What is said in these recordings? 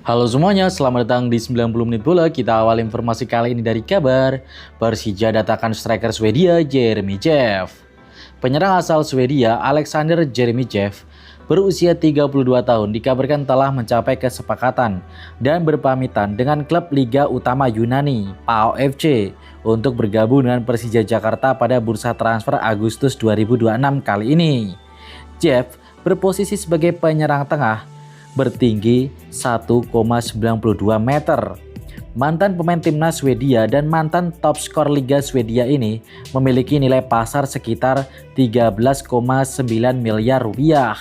Halo semuanya, selamat datang di 90 menit bola. Kita awal informasi kali ini dari kabar Persija datangkan striker Swedia Jeremy Jeff. Penyerang asal Swedia Alexander Jeremy Jeff berusia 32 tahun dikabarkan telah mencapai kesepakatan dan berpamitan dengan klub Liga Utama Yunani PAOK FC untuk bergabung dengan Persija Jakarta pada bursa transfer Agustus 2026 kali ini. Jeff berposisi sebagai penyerang tengah bertinggi 1,92 meter. Mantan pemain timnas Swedia dan mantan top skor Liga Swedia ini memiliki nilai pasar sekitar 13,9 miliar rupiah.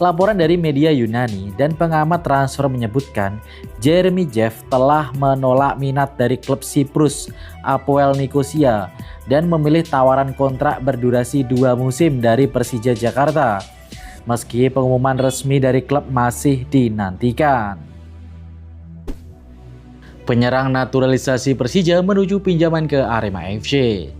Laporan dari media Yunani dan pengamat transfer menyebutkan Jeremy Jeff telah menolak minat dari klub Siprus Apoel Nikosia dan memilih tawaran kontrak berdurasi 2 musim dari Persija Jakarta. Meski pengumuman resmi dari klub masih dinantikan. Penyerang naturalisasi Persija menuju pinjaman ke Arema FC.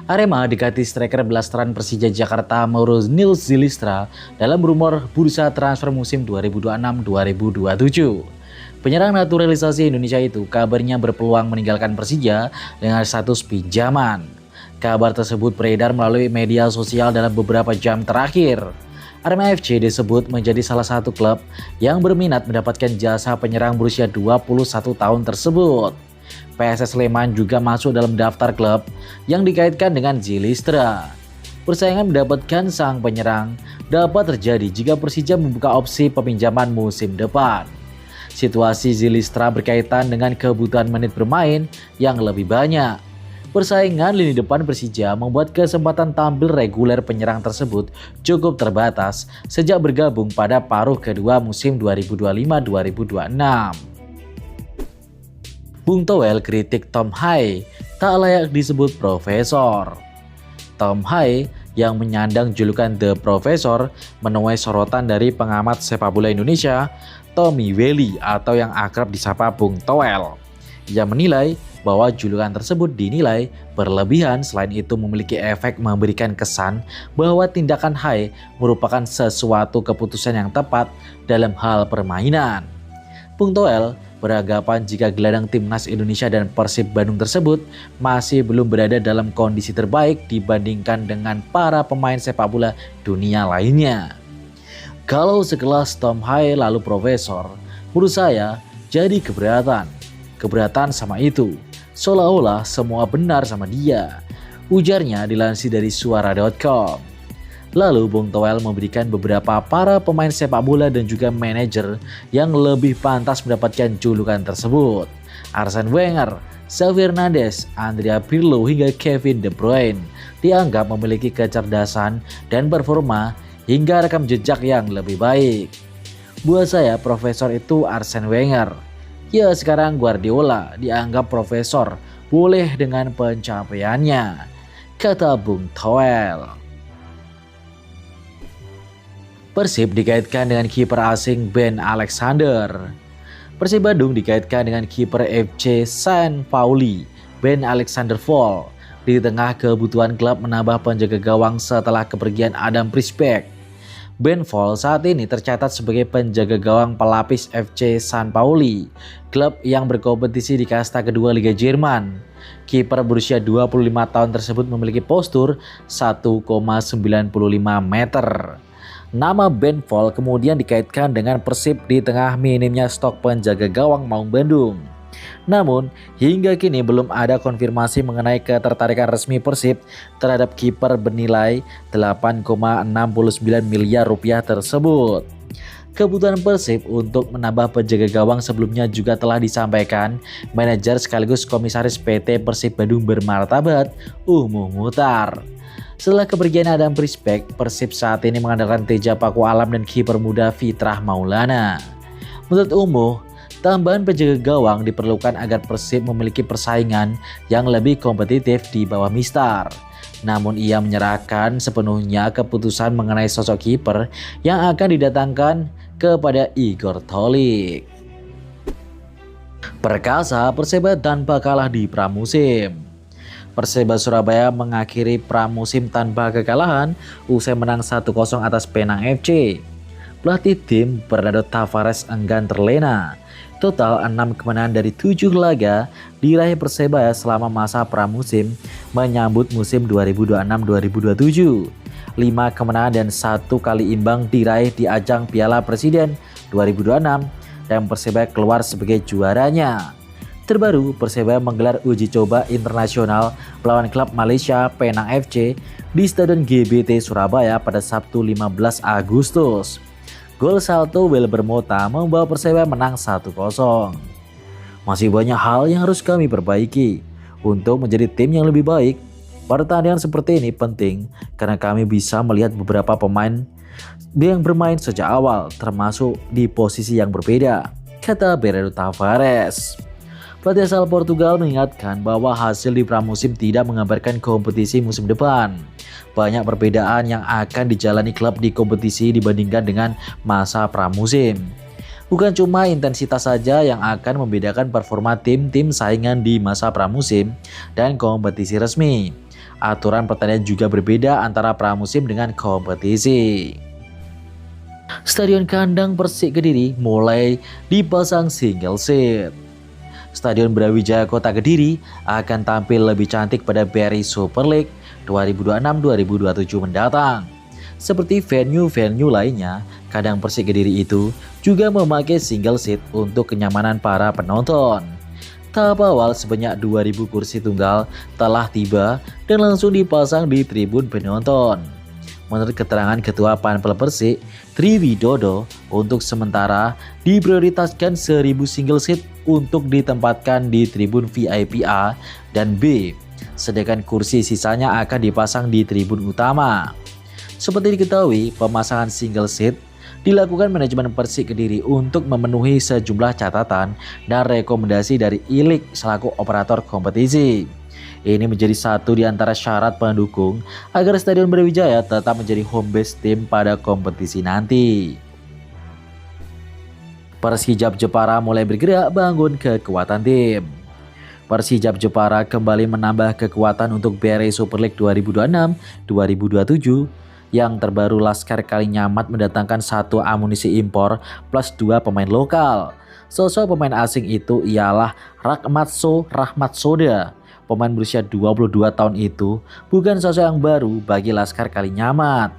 Arema dekati striker blasteran Persija Jakarta Mauro Nils Zilistra dalam rumor bursa transfer musim 2026-2027. Penyerang naturalisasi Indonesia itu kabarnya berpeluang meninggalkan Persija dengan status pinjaman. Kabar tersebut beredar melalui media sosial dalam beberapa jam terakhir. Arema FC disebut menjadi salah satu klub yang berminat mendapatkan jasa penyerang berusia 21 tahun tersebut. PSS Sleman juga masuk dalam daftar klub yang dikaitkan dengan Zilistra. Persaingan mendapatkan sang penyerang dapat terjadi jika Persija membuka opsi peminjaman musim depan. Situasi Zilistra berkaitan dengan kebutuhan menit bermain yang lebih banyak. Persaingan lini depan Persija membuat kesempatan tampil reguler penyerang tersebut cukup terbatas sejak bergabung pada paruh kedua musim 2025-2026. Bung Toel kritik Tom Hai tak layak disebut profesor. Tom Hai yang menyandang julukan The Professor menuai sorotan dari pengamat sepak bola Indonesia Tommy Welly atau yang akrab disapa Bung Toel. Ia menilai bahwa julukan tersebut dinilai berlebihan, selain itu memiliki efek memberikan kesan bahwa tindakan Hai merupakan sesuatu keputusan yang tepat dalam hal permainan. Bung Toel beranggapan jika gelandang timnas Indonesia dan Persib Bandung tersebut masih belum berada dalam kondisi terbaik dibandingkan dengan para pemain sepak bola dunia lainnya. Kalau sekelas Tom Hai lalu profesor, menurut saya jadi keberatan sama itu. Seolah-olah semua benar sama dia, ujarnya dilansir dari suara.com. Lalu Bung Toel memberikan beberapa para pemain sepak bola dan juga manajer yang lebih pantas mendapatkan julukan tersebut. Arsene Wenger, Xavi Hernandez, Andrea Pirlo hingga Kevin De Bruyne dianggap memiliki kecerdasan dan performa hingga rekam jejak yang lebih baik. Buat saya profesor itu Arsene Wenger. Ya sekarang Guardiola dianggap profesor, boleh dengan pencapaiannya, kata Bung Toel. Persib dikaitkan dengan kiper asing Ben Alexander. Persib Bandung dikaitkan dengan kiper FC San Pauli Ben Alexander Fall di tengah kebutuhan klub menambah penjaga gawang setelah kepergian Adam Prisbeck. Ben Fall saat ini tercatat sebagai penjaga gawang pelapis FC San Pauli, klub yang berkompetisi di kasta kedua Liga Jerman. Kiper berusia 25 tahun tersebut memiliki postur 1,95 meter. Nama Ben Fall kemudian dikaitkan dengan Persib di tengah minimnya stok penjaga gawang Maung Bandung. Namun, hingga kini belum ada konfirmasi mengenai ketertarikan resmi Persib terhadap kiper bernilai 8,69 miliar rupiah tersebut. Kebutuhan Persib untuk menambah penjaga gawang sebelumnya juga telah disampaikan manajer sekaligus komisaris PT Persib Bandung bermartabat Umuh Muhtar. Setelah kepergian Adam Prisbeck, Persib saat ini mengandalkan Teja Paku Alam dan kiper muda Fitrah Maulana. Menurut Umuh, tambahan penjaga gawang diperlukan agar Persib memiliki persaingan yang lebih kompetitif di bawah Mistar. Namun ia menyerahkan sepenuhnya keputusan mengenai sosok kiper yang akan didatangkan kepada Igor Tolik. Perkasa Perseba tanpa kalah di pramusim. Perseba Surabaya mengakhiri pramusim tanpa kekalahan usai menang 1-0 atas Penang FC. Pelatih tim Bernardo Tavares enggan terlena Total 6 kemenangan dari 7 laga diraih Persebaya selama masa pramusim menyambut musim 2026-2027. 5 kemenangan dan 1 kali imbang diraih di ajang Piala Presiden 2026 dan Persebaya keluar sebagai juaranya. Terbaru, Persebaya menggelar uji coba internasional melawan klub Malaysia Penang FC di Stadion GBT Surabaya pada Sabtu 15 Agustus. Gol salto Wilber Mota membawa Persebaya menang 1-0. Masih banyak hal yang harus kami perbaiki untuk menjadi tim yang lebih baik. Pertandingan seperti ini penting karena kami bisa melihat beberapa pemain yang bermain sejak awal, termasuk di posisi yang berbeda, kata Bernardo Tavares. Pelatih asal Portugal mengingatkan bahwa hasil di pramusim tidak menggambarkan kompetisi musim depan. Banyak perbedaan yang akan dijalani klub di kompetisi dibandingkan dengan masa pramusim. Bukan cuma intensitas saja yang akan membedakan performa tim-tim saingan di masa pramusim dan kompetisi resmi. Aturan pertandingan juga berbeda antara pramusim dengan kompetisi. Stadion kandang Persik Kediri mulai dipasang single seat. Stadion Brawijaya Kota Kediri akan tampil lebih cantik pada BRI Super League 2026-2027 mendatang. Seperti venue-venue lainnya, kandang Persik Kediri itu juga memakai single seat untuk kenyamanan para penonton. Tahap awal sebanyak 2.000 kursi tunggal telah tiba dan langsung dipasang di tribun penonton. Menurut keterangan Ketua Panpel Persik, Tri Widodo, untuk sementara diprioritaskan 1.000 single seat untuk ditempatkan di tribun VIP A dan B, sedangkan kursi sisanya akan dipasang di tribun utama. Seperti diketahui, pemasangan single seat dilakukan manajemen Persik Kediri untuk memenuhi sejumlah catatan dan rekomendasi dari ILIK selaku operator kompetisi. Ini menjadi satu di antara syarat pendukung agar Stadion Brawijaya tetap menjadi home base tim pada kompetisi nanti. Persijap Jepara mulai bergerak bangun kekuatan tim. Persijap Jepara kembali menambah kekuatan untuk BRI Super League 2026-2027. Yang terbaru, Laskar Kalinyamat mendatangkan 1 amunisi impor plus 2 pemain lokal. Sosok pemain asing itu ialah Rahmat Soda. Pemain berusia 22 tahun itu bukan sosok yang baru bagi Laskar Kalinyamat.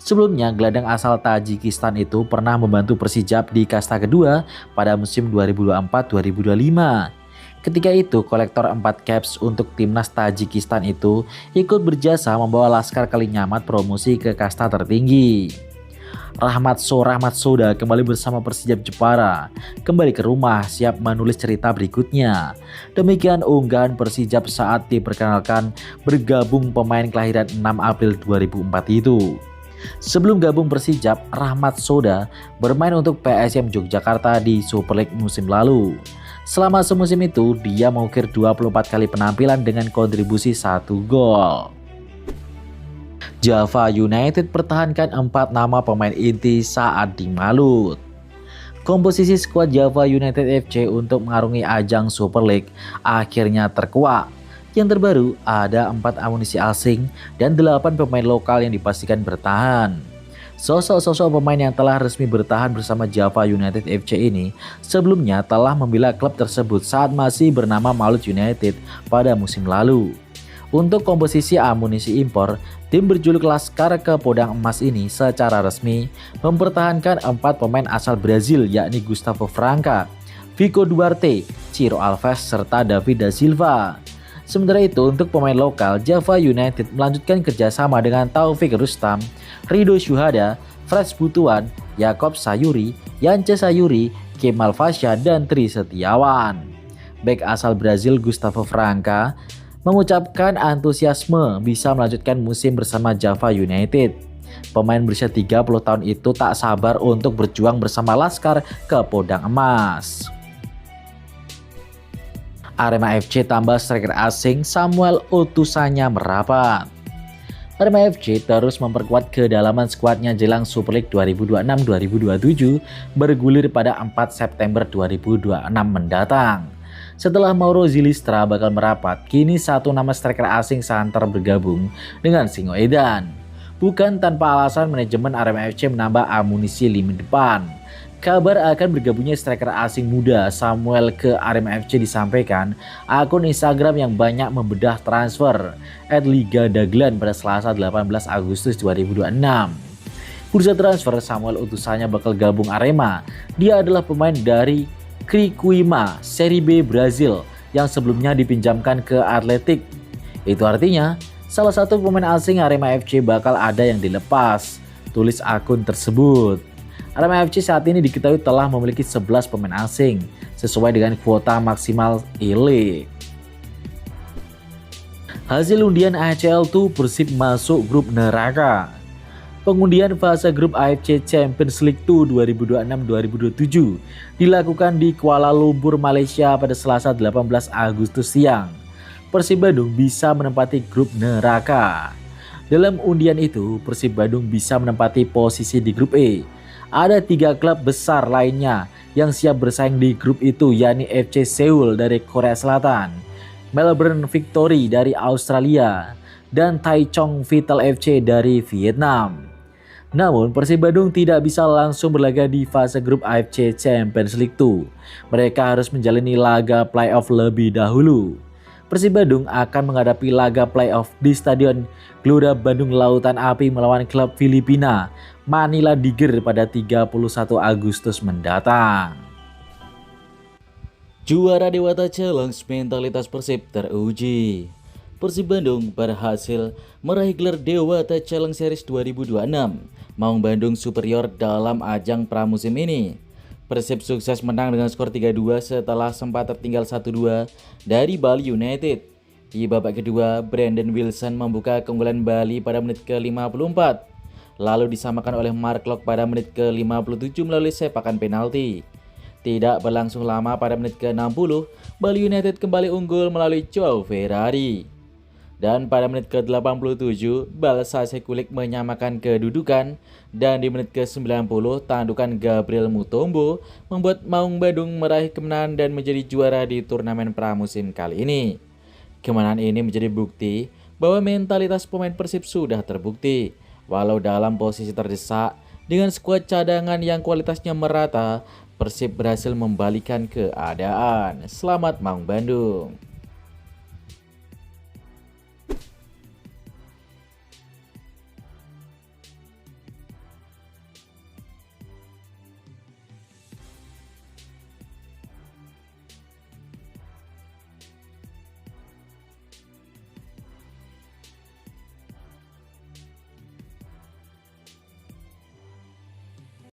Sebelumnya, gelandang asal Tajikistan itu pernah membantu Persijap di kasta kedua pada musim 2024-2025. Ketika itu, kolektor 4 caps untuk timnas Tajikistan itu ikut berjasa membawa Laskar Kalinyamat promosi ke kasta tertinggi. Rahmat Soda kembali bersama Persijap Jepara, kembali ke rumah siap menulis cerita berikutnya. Demikian unggahan Persijap saat diperkenalkan bergabung pemain kelahiran 6 April 2004 itu. Sebelum gabung Persijap, Rahmat Soda bermain untuk PSM Yogyakarta di Super League musim lalu. Selama semusim itu, dia mengukir 24 kali penampilan dengan kontribusi 1 gol. Java United pertahankan 4 nama pemain inti saat di Malut. Komposisi skuad Java United FC untuk mengarungi ajang Super League akhirnya terkuak. Yang terbaru, ada 4 amunisi asing dan 8 pemain lokal yang dipastikan bertahan. Sosok-sosok pemain yang telah resmi bertahan bersama Java United FC ini sebelumnya telah membela klub tersebut saat masih bernama Malut United pada musim lalu. Untuk komposisi amunisi impor, tim berjuluk Laskar Kepodang Emas ini secara resmi mempertahankan 4 pemain asal Brazil, yakni Gustavo Franca, Vico Duarte, Ciro Alves, serta David da Silva. Sementara itu, untuk pemain lokal, Java United melanjutkan kerjasama dengan Taufik Rustam, Rido Syuhada, Freds Butuan, Yakob Sayuri, Yance Sayuri, Kemal Fasya, dan Tri Setiawan. Bek asal Brazil Gustavo Franca mengucapkan antusiasme bisa melanjutkan musim bersama Java United. Pemain berusia 30 tahun itu tak sabar untuk berjuang bersama Laskar Kepodang Emas. Arema FC tambah striker asing Samuel Utusannya merapat. Arema FC terus memperkuat kedalaman skuadnya jelang Super League 2026-2027 bergulir pada 4 September 2026 mendatang. Setelah Mauro Zilistra bakal merapat, kini 1 nama striker asing santer bergabung dengan Singoedan. Bukan tanpa alasan manajemen Arema FC menambah amunisi lini depan. Kabar akan bergabungnya striker asing muda Samuel ke Arema FC disampaikan akun Instagram yang banyak membedah transfer @liga_daglan pada Selasa 18 Agustus 2026. Bursa transfer Samuel utusannya bakal gabung Arema. Dia adalah pemain dari Criciúma, Serie B Brazil yang sebelumnya dipinjamkan ke Atletik. Itu artinya salah satu pemain asing Arema FC bakal ada yang dilepas, tulis akun tersebut. Arema FC saat ini diketahui telah memiliki 11 pemain asing sesuai dengan kuota maksimal E-League. Hasil undian ACL2 Persib masuk grup neraka. Pengundian fase grup AFC Champions League 2 2026-2027 dilakukan di Kuala Lumpur, Malaysia pada Selasa 18 Agustus siang. Persib Bandung bisa menempati grup neraka. Dalam undian itu, Persib Bandung bisa menempati posisi di grup E. Ada 3 klub besar lainnya yang siap bersaing di grup itu, yakni FC Seoul dari Korea Selatan, Melbourne Victory dari Australia, dan Taichung Vital FC dari Vietnam. Namun Persib Bandung tidak bisa langsung berlaga di fase grup AFC Champions League 2. Mereka harus menjalani laga playoff lebih dahulu. Persib Bandung akan menghadapi laga playoff di Stadion Gelora Bandung Lautan Api melawan klub Filipina Manila Tiger pada 31 Agustus mendatang. Juara Dewata Challenge, mentalitas Persib teruji. Persib Bandung berhasil meraih gelar Dewata Challenge Series 2026. Maung Bandung superior dalam ajang pramusim ini. Persib sukses menang dengan skor 3-2 setelah sempat tertinggal 1-2 dari Bali United. Di babak kedua, Brandon Wilson membuka keunggulan Bali pada menit ke-54. Lalu disamakan oleh Mark Locke pada menit ke-57 melalui sepakan penalti. Tidak berlangsung lama, pada menit ke-60, Bali United kembali unggul melalui Joao Ferrari. Dan pada menit ke-87, Balsa Sekulik menyamakan kedudukan, dan di menit ke-90, tandukan Gabriel Mutombo membuat Maung Bandung meraih kemenangan dan menjadi juara di turnamen pramusim kali ini. Kemenangan ini menjadi bukti bahwa mentalitas pemain Persib sudah terbukti. Walau dalam posisi terdesak, dengan skuad cadangan yang kualitasnya merata, Persib berhasil membalikan keadaan. Selamat Maung Bandung.